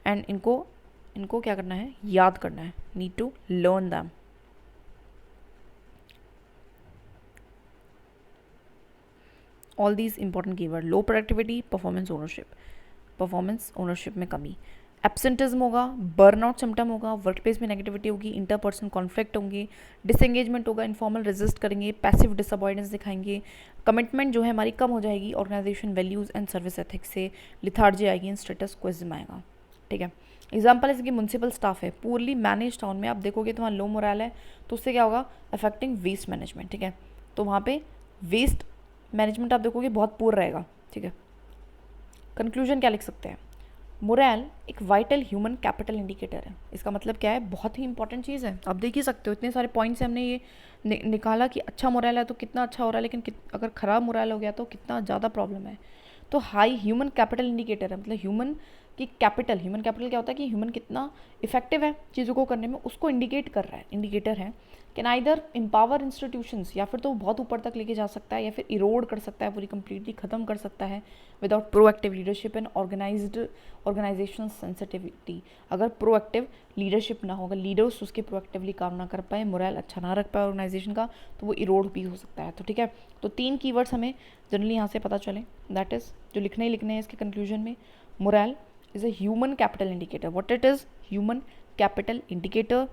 and इनको क्या करना है, याद करना है, need to learn them. All these important keyword, low productivity, performance ownership में कमी, एब्सेंटिज्म होगा, बर्नआउट सिम्टम होगा, वर्क प्लेस में नेगेटिविटी होगी, इंटरपर्सनल कॉन्फ्लिक्ट होंगे, डिसएंगेजमेंट होगा, इनफॉर्मल रेजिस्ट करेंगे, पैसिव डिसअवॉइडेंस दिखाएंगे, कमिटमेंट जो है हमारी कम हो जाएगी, organisation values and service ethics से, लिथार्जी आएगी एंड स्टेटस क्विज्म आएगा, ठीक है। एग्जाम्पल जैसे कि म्यूनसिपल स्टाफ है, पूरली मैनेज टाउन में आप देखोगे तो वहाँ लो मोरल है, तो उससे क्या होगा, अफेक्टिंग वेस्ट मैनेजमेंट, ठीक है। तो वहाँ पे वेस्ट मैनेजमेंट आप देखोगे बहुत पुअर रहेगा, ठीक है। कंक्लूजन क्या लिख सकते हैं, मोरल एक वाइटल ह्यूमन कैपिटल इंडिकेटर है। इसका मतलब क्या है, बहुत ही इंपॉर्टेंट चीज़ है, आप देख ही सकते हो, इतने सारे पॉइंट्स से हमने ये निकाला कि अच्छा मोरल है तो कितना अच्छा हो रहा है, लेकिन अगर ख़राब मोरल हो गया तो कितना ज़्यादा प्रॉब्लम है। तो हाई ह्यूमन कैपिटल इंडिकेटर है, मतलब ह्यूमन कैपिटल क्या होता है कि ह्यूमन कितना इफेक्टिव है चीज़ों को करने में, उसको इंडिकेट कर रहा है, इंडिकेटर है। कैन आइदर एम्पावर इंस्टीट्यूशंस, या फिर तो बहुत ऊपर तक लेके जा सकता है, या फिर इरोड कर सकता है, पूरी कंप्लीटली ख़त्म कर सकता है without proactive leadership and organisation sensitivity. अगर प्रोएक्टिव लीडरशिप ना हो, अगर लीडर्स उसके प्रोएक्टिवली काम ना कर पाए, मोरल अच्छा ना रख पाए ऑर्गेनाइजेशन का, तो वो इरोड भी हो सकता है। तो ठीक है, तो 3 कीवर्ड्स हमें जनरली यहाँ से पता चले, दैट इज़ जो लिखने ही लिखने हैं इसके कंक्लूजन में, moral is a human capital indicator. What it is, human capital indicator,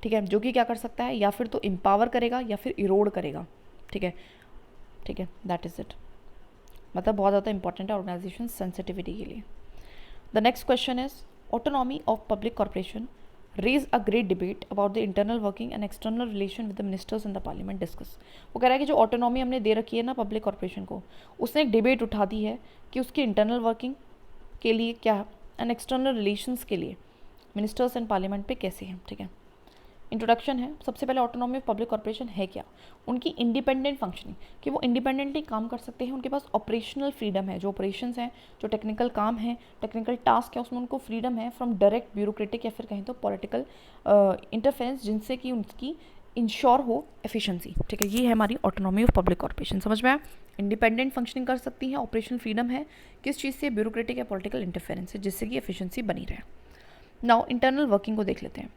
ठीक है, जो कि क्या कर सकता है, या फिर तो एम्पावर करेगा या फिर इरोड करेगा, ठीक है, दैट इज़ इट। मतलब बहुत ज़्यादा इंपॉर्टेंट है ऑर्गेनाइजेशन सेंसिटिविटी के लिए। The next question is autonomy of public corporation raise a great debate about the internal working and external relation with the ministers in the parliament discuss. वो कह रहा है कि जो ऑटोनॉमी हमने दे रखी है ना पब्लिक कॉर्पोरेशन को, उसने एक डिबेट उठा दी है कि उसकी इंटरनल वर्किंग के लिए क्या एंड एक्सटर्नल रिलेशंस के लिए मिनिस्टर्स एंड पार्लियामेंट पे कैसे हैं। ठीक है, इंट्रोडक्शन है। सबसे पहले ऑटोनॉमी ऑफ पब्लिक कॉर्पोरेशन है क्या, उनकी इंडिपेंडेंट फंक्शनिंग, कि वो इंडिपेंडेंटली काम कर सकते हैं, उनके पास ऑपरेशनल फ्रीडम है, जो ऑपरेशंस हैं, जो टेक्निकल काम है, टेक्निकल टास्क है, उसमें उनको फ्रीडम है फ्रॉम डायरेक्ट ब्यूरोक्रेटिक या फिर कहें तो पॉलिटिकल इंटरफेरेंस, जिनसे कि उनकी इंश्योर हो एफिशिएंसी। ठीक है, ये है हमारी ऑटोनॉमी ऑफ पब्लिक कॉर्पोरेशन। समझ में आया? इंडिपेंडेंट फंक्शनिंग कर सकती है, ऑपरेशनल फ्रीडम है, किस चीज़ से, ब्यूरोक्रेटिक या पॉलिटिकल इंटरफेरेंस से, जिससे कि एफिशिएंसी बनी रहे। नाउ इंटरनल वर्किंग को देख लेते हैं।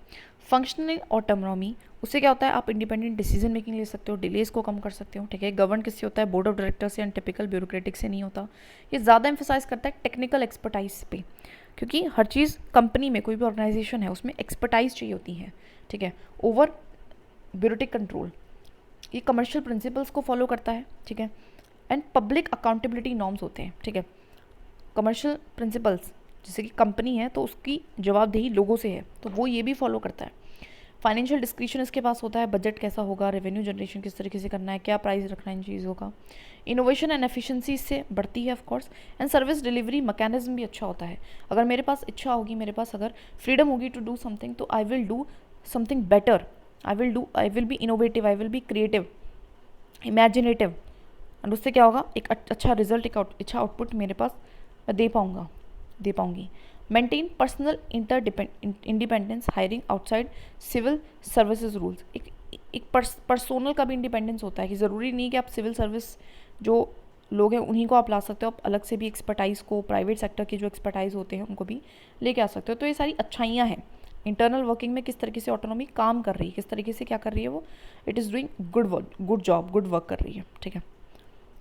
फंक्शनल ऑटोनॉमी, उससे क्या होता है, आप इंडिपेंडेंट डिसीजन मेकिंग ले सकते हो, डिलेज को कम कर सकते हो। ठीक है, गवर्न किससे होता है, बोर्ड ऑफ डायरेक्टर से, एंड टिपिकल ब्यूरोक्रेटिक से नहीं होता। ये ज़्यादा एम्फेसाइज करता है टेक्निकल एक्सपर्टाइज पे, क्योंकि हर चीज़ कंपनी में, कोई भी ऑर्गेनाइजेशन है, उसमें एक्सपर्टाइज चाहिए होती है। ठीक है, ओवर ब्यूरोटिक कंट्रोल, ये कमर्शियल प्रिंसिपल्स को फॉलो करता है। ठीक है, एंड पब्लिक अकाउंटेबिलिटी नॉर्म्स होते हैं। ठीक है, कमर्शियल प्रिंसिपल्स, जैसे कि कंपनी है तो उसकी जवाबदेही लोगों से है, तो वो ये भी फॉलो करता है। फाइनेंशियल डिस्क्रिप्शन इसके पास होता है, बजट कैसा होगा, रेवेन्यू जनरेशन किस तरीके से करना है, क्या प्राइस रखना है इन चीज़ों का। इनोवेशन एंड एफिशिएंसी इससे बढ़ती है of course, and service delivery mechanism भी अच्छा होता है। अगर मेरे पास इच्छा होगी, मेरे पास अगर फ्रीडम होगी टू डू समथिंग, तो I will do something better, I will be innovative, I will be creative, imaginative, and उससे क्या होगा, एक अच्छा रिजल्ट, एक अच्छा आउटपुट मेरे पास मैं दे पाऊंगी। Maintain personal independence, hiring outside civil services rules, एक पर्सोनल का भी इंडिपेंडेंस होता है, कि ज़रूरी नहीं कि आप सिविल सर्विस जो लोग हैं उन्हीं को आप ला सकते हो, आप अलग से भी एक्सपर्टाइज़ को, प्राइवेट सेक्टर के जो एक्सपर्टाइज होते हैं उनको भी लेके आ सकते हो। तो ये सारी अच्छाइयाँ हैं इंटरनल वर्किंग में, किस तरीके से ऑटोनॉमी काम कर रही है, किस तरीके से क्या कर रही है वो, it is doing good work कर रही है। ठीक है,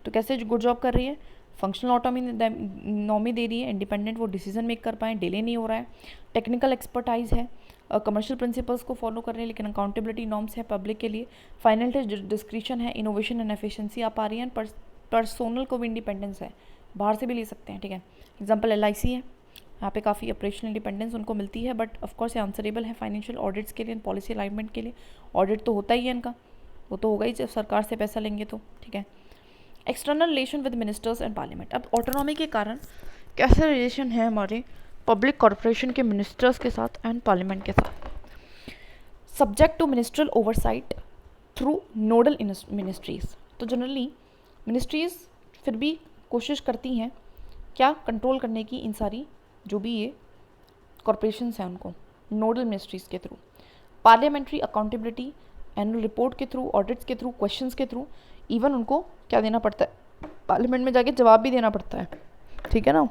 तो कैसे गुड जॉब कर रही है, फंक्शनल ऑटोनॉमी दे रही है, इंडिपेंडेंट वो डिसीजन मेक कर पाएँ, डिले नहीं हो रहा है, टेक्निकल एक्सपर्टाइज है, कमर्शियल प्रिंसिपल्स को फॉलो कर रहे हैं, लेकिन अकाउंटेबिलिटी नॉर्म्स है पब्लिक के लिए, फाइनेंशियल डिस्क्रिप्शन है, इनोवेशन एंड एफिशिएंसी आप आ रही है, पर्सोनल को भी इंडिपेंडेंस है, बाहर से भी ले सकते हैं। ठीक है, एग्जाम्पल LIC है, यहाँ पे काफ़ी ऑपरेशनल इंडिपेंडेंस उनको मिलती है, बट ऑफकोर्स ये आंसरेबल है फाइनेंशियल ऑडिट्स के लिए, पॉलिसी अलाइनमेंट के लिए। ऑडिट तो होता ही है इनका, वो तो होगा ही जब सरकार से पैसा लेंगे तो। ठीक है, external relation with ministers and parliament, अब ऑटोनॉमी के कारण कैसे रिलेशन है हमारे पब्लिक कॉर्पोरेशन के मिनिस्टर्स के साथ एंड पार्लियामेंट के साथ। Subject to ministerial oversight through nodal ministries, तो जनरली मिनिस्ट्रीज फिर भी कोशिश करती हैं क्या, कंट्रोल करने की इन सारी जो भी ये कॉर्पोरेशंस हैं उनको, नोडल मिनिस्ट्रीज के through. Parliamentary accountability, annual report के थ्रू, ऑडिट्स के थ्रू, क्वेश्चंस के थ्रू, इवन उनको क्या देना पड़ता है, पार्लियामेंट में जाके जवाब भी देना पड़ता है। ठीक है ना,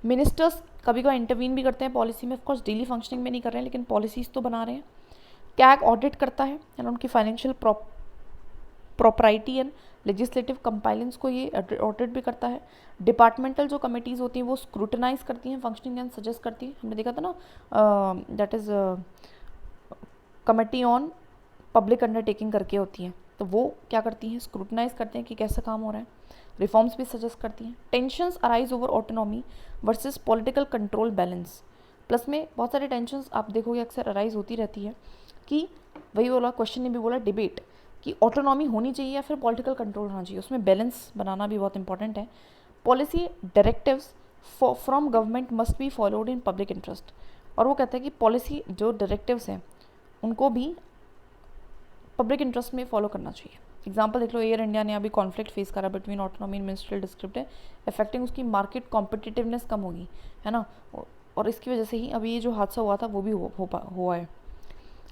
मिनिस्टर्स कभी कभी इंटरवीन भी करते हैं पॉलिसी में, ऑफकोर्स डेली फंक्शनिंग में नहीं कर रहे हैं, लेकिन पॉलिसीज तो बना रहे हैं। कैग ऑडिट करता है एंड उनकी फाइनेंशियल प्रॉपराइटी एंड लेजिस्लेटिव कंपाइलेंस को ये ऑडिट भी करता है। डिपार्टमेंटल जो कमिटीज़ होती हैं वो स्क्रूटनाइज करती हैं फंक्शनिंग एंड सजेस्ट करती हैं, हमने देखा था ना, that is committee on public undertaking करके होती हैं, तो वो क्या करती हैं, स्क्रूटनाइज करते हैं कि कैसा काम हो रहा है, रिफॉर्म्स भी सजेस्ट करती हैं। Tensions arise over autonomy versus political control balance, plus में बहुत सारे टेंशंस आप देखोगे अक्सर अराइज होती रहती है, कि वही बोला, क्वेश्चन ने भी बोला, डिबेट, कि ऑटोनॉमी होनी चाहिए या फिर पॉलिटिकल कंट्रोल होना चाहिए, उसमें बैलेंस बनाना भी बहुत इंपॉर्टेंट है। Policy directives from government must be followed in public interest, और वो कहता है कि पॉलिसी जो डायरेक्टिव्स हैं उनको भी पब्लिक इंटरेस्ट में फॉलो करना चाहिए। एग्जाम्पल देख लो, एयर इंडिया ने अभी कॉन्फ्लिक्ट फेस करा between autonomy and ministerial descriptive, affecting उसकी मार्केट कॉम्पिटिटिवनेस कम होगी, है ना, और इसकी वजह से ही अभी ये जो हादसा हुआ था वो भी हुआ है।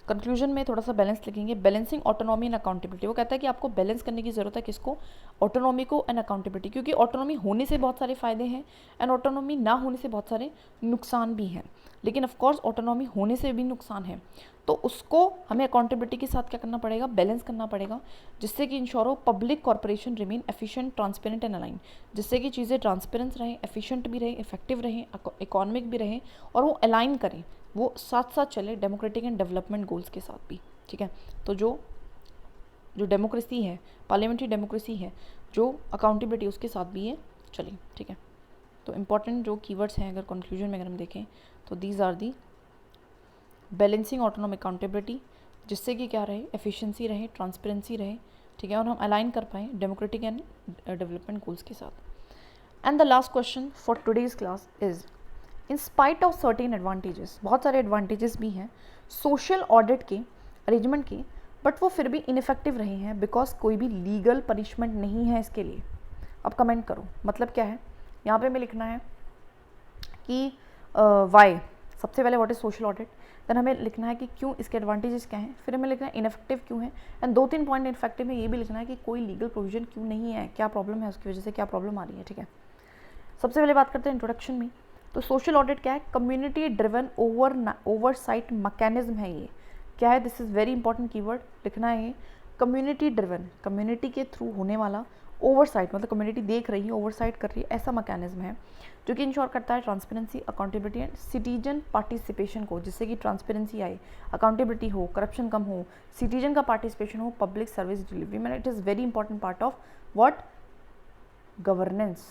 कंक्लूजन में थोड़ा सा बैलेंस लिखेंगे, बैलेंसिंग ऑटोनॉमी एंड अकाउंटेबिलिटी, वो कहता है कि आपको बैलेंस करने की ज़रूरत है, किसको, ऑटोनॉमी को एंड अकाउंटेबिलिटी, क्योंकि ऑटोनॉमी होने से बहुत सारे फ़ायदे हैं एंड ऑटोनॉमी ना होने से बहुत सारे नुकसान भी हैं, लेकिन ऑफकोर्स ऑटोनॉमी होने से भी नुकसान है, तो उसको हमें अकाउंटेबिलिटी के साथ क्या करना पड़ेगा, बैलेंस करना पड़ेगा, जिससे कि इंश्योर हो public corporation remain efficient, transparent and align, जिससे कि चीज़ें ट्रांसपेरेंस रहें, एफिशिएंट भी रहें, इफेक्टिव रहें, इकोनॉमिक भी रहें, और वो अलाइन करें, वो साथ साथ चले डेमोक्रेटिक एंड डेवलपमेंट गोल्स के साथ भी। ठीक है, तो जो डेमोक्रेसी है, पार्लियामेंट्री डेमोक्रेसी है, जो अकाउंटेबिलिटी उसके साथ भी ये चले। ठीक है, तो इम्पॉर्टेंट जो कीवर्ड्स हैं अगर कंक्लूजन में अगर हम देखें तो these are the balancing autonomy accountability, जिससे कि क्या रहे, एफिशिएंसी रहे, ट्रांसपेरेंसी रहे, ठीक है, और हम अलाइन कर पाएँ डेमोक्रेटिक एंड डेवलपमेंट गोल्स के साथ। And the last question for today's class is, in spite of certain advantages, बहुत सारे एडवांटेजेस भी हैं सोशल ऑडिट के, अरेंजमेंट के, बट वो फिर भी इनफेक्टिव रहे हैं बिकॉज कोई भी लीगल पनिशमेंट नहीं है इसके लिए। अब कमेंट करो, मतलब क्या है, यहाँ पे हमें लिखना है कि वाई, सबसे पहले what is social audit, then हमें लिखना है कि क्यों, इसके एडवांटेजेस क्या हैं, फिर हमें लिखना है इनफेक्टिव क्यों है, एंड 2-3 पॉइंट इनफेक्टिव में ये भी लिखना है कि कोई लीगल प्रोविजन क्यों नहीं है, क्या प्रॉब्लम है, उसकी वजह से क्या प्रॉब्लम आ रही है, ठीक है। सबसे पहले बात करते हैं इंट्रोडक्शन में। तो सोशल ऑडिट क्या है, कम्युनिटी ड्रिवन ओवरसाइट मैकेनिज्म है ये, क्या है, this is very important keyword लिखना है ये, कम्युनिटी ड्रिवन, कम्युनिटी के थ्रू होने वाला, ओवरसाइट मतलब कम्युनिटी देख रही है, ओवरसाइट कर रही है, ऐसा मैकेनिज्म है जो कि इंश्योर करता है transparency, accountability and citizen participation को, जिससे कि ट्रांसपेरेंसी आए, अकाउंटेबिलिटी हो, करप्शन कम हो, सिटीजन का पार्टिसिपेशन हो पब्लिक सर्विस डिलीवरी में। It is very important part of what, governance.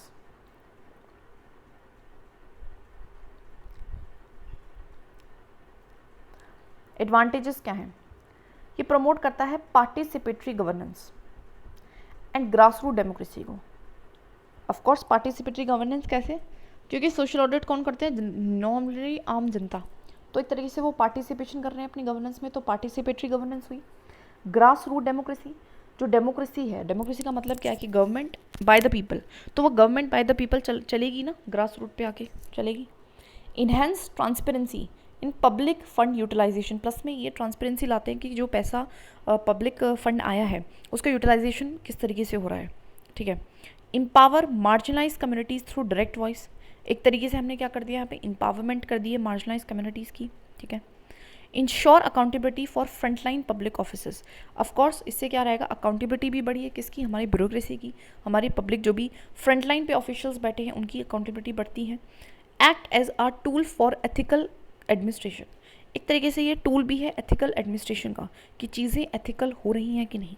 Advantages क्या हैं, ये प्रमोट करता है participatory governance and grass root democracy को। ऑफ कोर्स पार्टिसिपेटरी गवर्नेंस कैसे, क्योंकि सोशल ऑडिट कौन करते हैं, नॉर्मली आम जनता, तो एक तरीके से वो पार्टिसिपेशन कर रहे हैं अपनी गवर्नेंस में, तो पार्टिसिपेटरी गवर्नेंस हुई। ग्रास रूट डेमोक्रेसी, जो डेमोक्रेसी है, डेमोक्रेसी का मतलब क्या है कि गवर्नमेंट बाय द पीपल, तो वो गवर्नमेंट बाय द पीपल चलेगी ना, ग्रास रूट पे आके चलेगी। Enhance transparency in public fund utilisation, plus में ये ट्रांसपेरेंसी लाते हैं कि जो पैसा पब्लिक फंड आया है उसका यूटिलाइजेशन किस तरीके से हो रहा है, ठीक है। Empower marginalise communities through direct voice, एक तरीके से हमने क्या कर दिया यहाँ पे, एम्पावरमेंट कर दी है मार्जिनलाइज कम्युनिटीज़ की, ठीक है। Ensure accountability for frontline public officers, of course इससे क्या रहेगा, अकाउंटेबिलिटी भी बढ़ी है, किसकी, हमारी ब्यूरोक्रेसी की, हमारी पब्लिक जो भी फ्रंटलाइन पे ऑफिशियल्स बैठे हैं उनकी अकाउंटेबिलिटी बढ़ती है। Act as a tool for ethical administration, एक तरीके से ये टूल भी है एथिकल एडमिनिस्ट्रेशन का, कि चीज़ें एथिकल हो रही हैं कि नहीं।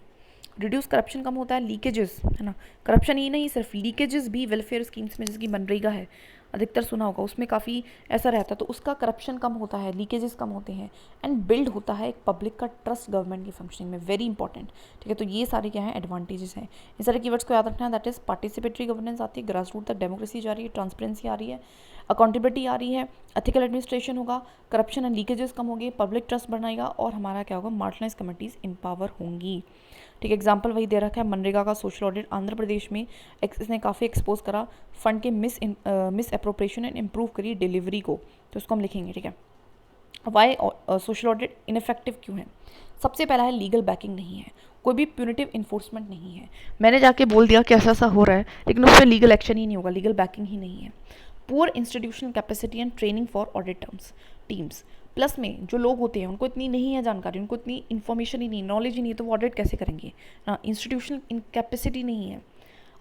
रिड्यूस करप्शन कम होता है, लीकेजेस है ना, करप्शन ही नहीं सिर्फ लीकेजेस भी वेलफेयर स्कीम्स में, जिसकी मनरेगा है अधिकतर सुना होगा, उसमें काफ़ी ऐसा रहता है, तो उसका करप्शन कम होता है, लीकेजेस कम होते हैं, एंड बिल्ड होता है एक पब्लिक का ट्रस्ट गवर्नमेंट की फंक्शनिंग में, वेरी इंपॉर्टेंट, ठीक है। तो ये सारे क्या है, एडवांटेजेस हैं, इन सारे कीवर्ड्स को याद रखना है, दैट इज पार्टिसिपेटरी गवर्नेंस आती है, ग्रास रूट तक डेमोक्रेसी जा रही है, ट्रांसपेरेंसी आ रही है, अकाउंटेबिलिटी आ रही है, एथिकल एडमिनिस्ट्रेशन होगा, करप्शन एंड लीकेजेस कम होगी, पब्लिक ट्रस्ट बढ़ाएगा, और हमारा क्या होगा, मार्जिनलाइज कमिटीज़ एम्पावर होंगी, ठीक है। एग्जाम्पल वही दे रखा है, मनरेगा का सोशल ऑडिट आंध्र प्रदेश में, इसने काफ़ी एक्सपोज करा फंड के मिस एप्रोप्रिएशन एंड इम्प्रूव करी डिलीवरी को, तो उसको हम लिखेंगे, ठीक है। वाई सोशल ऑडिट इनफेक्टिव क्यों है, सबसे पहला है लीगल बैकिंग नहीं है, कोई भी प्यूनिटिव इन्फोर्समेंट नहीं है, मैंने जाके बोल दिया कि ऐसा ऐसा हो रहा है लेकिन उस पर लीगल एक्शन ही नहीं होगा, लीगल बैकिंग ही नहीं है। Poor institutional capacity and training for audit teams, plus में जो लोग होते हैं उनको इतनी नहीं है जानकारी, उनको इतनी इन्फॉर्मेशन ही नहीं, नॉलेज ही नहीं है, तो वो ऑडिट कैसे करेंगे ना, इंस्टीट्यूशनल कैपेसिटी नहीं है।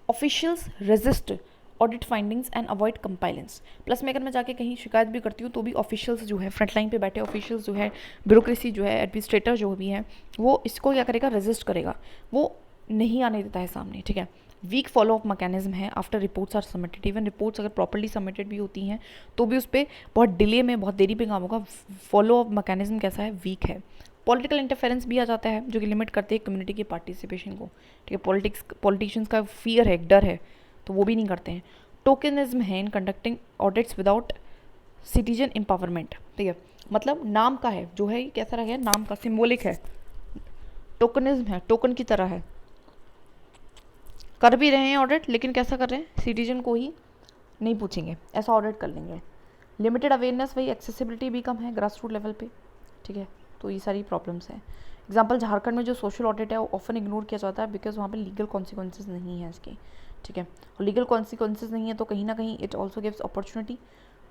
Officials resist audit findings and avoid compliance, plus में अगर मैं जाके कहीं शिकायत भी करती हूँ तो भी ऑफिशियल्स जो है, फ्रंटलाइन पे बैठे ऑफिशियल्स जो है, ब्यूरोक्रेसी जो है, एडमिनिस्ट्रेटर जो भी है, वो इसको क्या करेगा, रेजिस्ट करेगा, वो नहीं आने देता है सामने, ठीक है। वीक फॉलो अप मैकेनिज्म है after reports are submitted, even reports अगर प्रॉपर्ली सबमिटेड भी होती हैं तो भी उस पर बहुत डिले में, बहुत देरी पे काम होगा, फॉलो अप मैकेनिज्म कैसा है, वीक है। पॉलिटिकल इंटरफेरेंस भी आ जाता है जो कि लिमिट करते हैं कम्युनिटी के पार्टिसिपेशन को, ठीक है। पॉलिटिशियंस का फियर है, एक डर है, तो वो भी नहीं करते हैं। टोकनिज्म है in conducting audits without citizen empowerment, ठीक है, मतलब नाम का है जो है, कैसा रहा है, नाम का सिम्बोलिक है, टोकनिज्म है, टोकन की तरह है, कर भी रहे हैं ऑडिट लेकिन कैसा कर रहे हैं, सिटीजन को ही नहीं पूछेंगे, ऐसा ऑडिट कर लेंगे। लिमिटेड अवेयरनेस, वही एक्सेसिबिलिटी भी कम है ग्रास रूट लेवल पे, ठीक है। तो ये सारी प्रॉब्लम्स हैं। एग्जांपल झारखंड में जो सोशल ऑडिट है वो ऑफन इग्नोर किया जाता है बिकॉज वहाँ पे लीगल कॉन्सिक्वेंसेज नहीं है इसके, ठीक है। और लीगल कॉन्सिक्वेंसेज नहीं है तो कहीं ना कहीं इट ऑल्सो गिव्स अपॉर्चुनिटी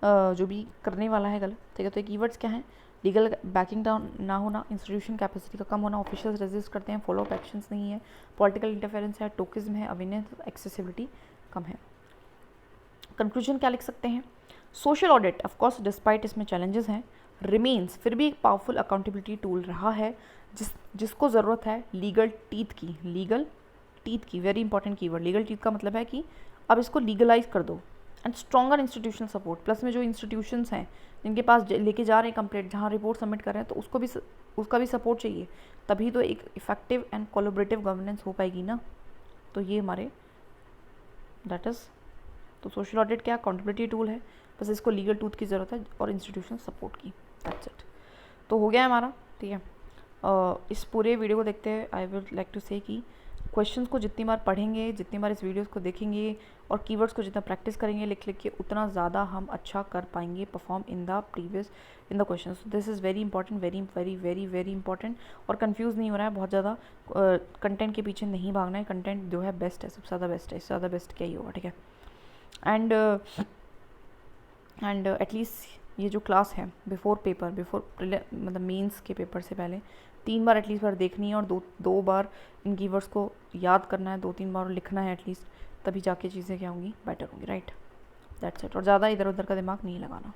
जो भी करने वाला है गलत, ठीक है। तो कीवर्ड्स क्या हैं, लीगल बैकिंग डाउन ना होना, इंस्टीट्यूशन कैपेसिटी का कम होना, ऑफिशियल्स रेजिस्ट करते हैं, फॉलो अप एक्शंस नहीं है, पॉलिटिकल इंटरफेरेंस है, टोकिज्म है, अवेयरनेस, एक्सेसिबिलिटी कम है। कंक्लूजन क्या लिख सकते हैं, social audit of course despite इसमें चैलेंजेस हैं, रिमेन्स फिर भी एक पावरफुल अकाउंटेबिलिटी टूल रहा है जिसको ज़रूरत है लीगल टीथ की, लीगल टीथ की, very important keyword, legal teeth का मतलब है कि अब इसको लीगलाइज कर दो, and stronger institutional support, plus में जो इंस्टीट्यूशंस हैं जिनके पास लेके जा रहे हैं कंप्लेंट, जहाँ रिपोर्ट सबमिट कर रहे हैं, तो उसका भी सपोर्ट चाहिए, तभी तो एक इफेक्टिव एंड कोलैबोरेटिव गवर्नेंस हो पाएगी ना। तो ये हमारे दैट इज़, तो सोशल ऑडिट क्या अकाउंटेबिलिटी टूल है, बस इसको लीगल टूथ की ज़रूरत है और इंस्टीट्यूशनल सपोर्ट की, दैट्स इट। तो हो गया है हमारा, ठीक है। इस पूरे वीडियो को देखते हैं आई वुड लाइक टू से कि क्वेश्चंस को जितनी बार पढ़ेंगे, जितनी बार इस वीडियोस को देखेंगे और कीवर्ड्स को जितना प्रैक्टिस करेंगे लिख के, उतना ज़्यादा हम अच्छा कर पाएंगे perform in the question. This is very important, very very very very important. और कंफ्यूज नहीं हो रहा है बहुत ज़्यादा, कंटेंट के पीछे नहीं भागना है, कंटेंट जो है बेस्ट है, सबसे ज़्यादा बेस्ट है, इससे ज़्यादा बेस्ट क्या ही होगा, ठीक है। एंड एटलीस्ट ये जो क्लास है बिफोर पेपर, मतलब मेंस के पेपर से पहले 3 बार एटलीस्ट बार देखनी है और दो बार इन कीवर्ड्स को याद करना है, 2-3 बार लिखना है एटलीस्ट, तभी जाके चीज़ें क्या होंगी, बेटर होंगी, राइट। That's it. और ज़्यादा इधर उधर का दिमाग नहीं लगाना।